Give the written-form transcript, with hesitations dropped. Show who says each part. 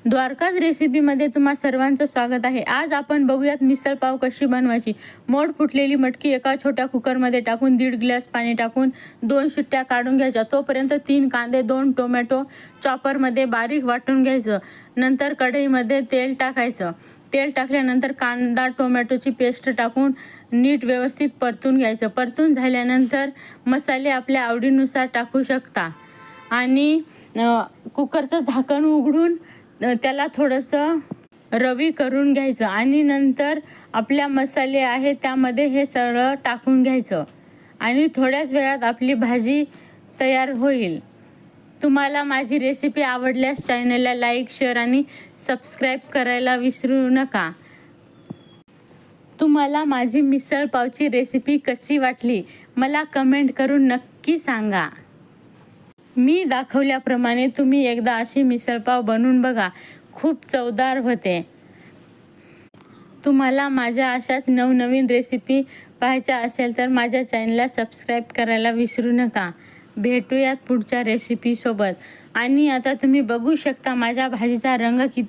Speaker 1: द्वारकाज रेसिपीमध्ये तुम्हा सर्वांचं स्वागत आहे। आज आपण बघूयात मिसळ पाव कशी बनवायची। मोड फुटलेली मटकी एका छोट्या कुकरमध्ये टाकून 1.5 ग्लास पाणी टाकून 2 शिट्ट्या काढून घ्यायच्या। तोपर्यंत 3 कांदे 2 टोमॅटो चॉपरमध्ये बारीक वाटून घ्यायचं। नंतर कढईमध्ये तेल टाकायचं। तेल टाकल्यानंतर कांदा टोमॅटोची पेस्ट टाकून नीट व्यवस्थित परतून घ्यायचं। परतून झाल्यानंतर मसाले आपल्या आवडीनुसार टाकू शकता आणि कुकरचं झाकण उघडून त्याला थोडंसं रवी करून घ्यायचं आणि नंतर आपल्या मसाले आहे त्यामध्ये हे सगळं टाकून घ्यायचं आणि थोड्याच वेळात आपली भाजी तयार होईल। तुम्हाला माझी रेसिपी आवडल्यास चॅनलला लाईक शेअर आणि सबस्क्राईब करायला विसरू नका। तुम्हाला माझी मिसळ पावची रेसिपी कशी वाटली मला कमेंट करून नक्की सांगा। मी दाखवल्याप्रमाणे तुम्ही एकदा अशी मिसळ पाव बनवून बघा, खूप चवदार होते। तुम्हाला माझ्या अशाच नवनवीन रेसिपी पाहायच्या असेल तर माझ्या चॅनलला सबस्क्राईब करायला विसरू नका। भेटूयात पुढच्या रेसिपीसोबत। आणि आता तुम्ही बघू शकता माझ्या भाजीचा रंग किती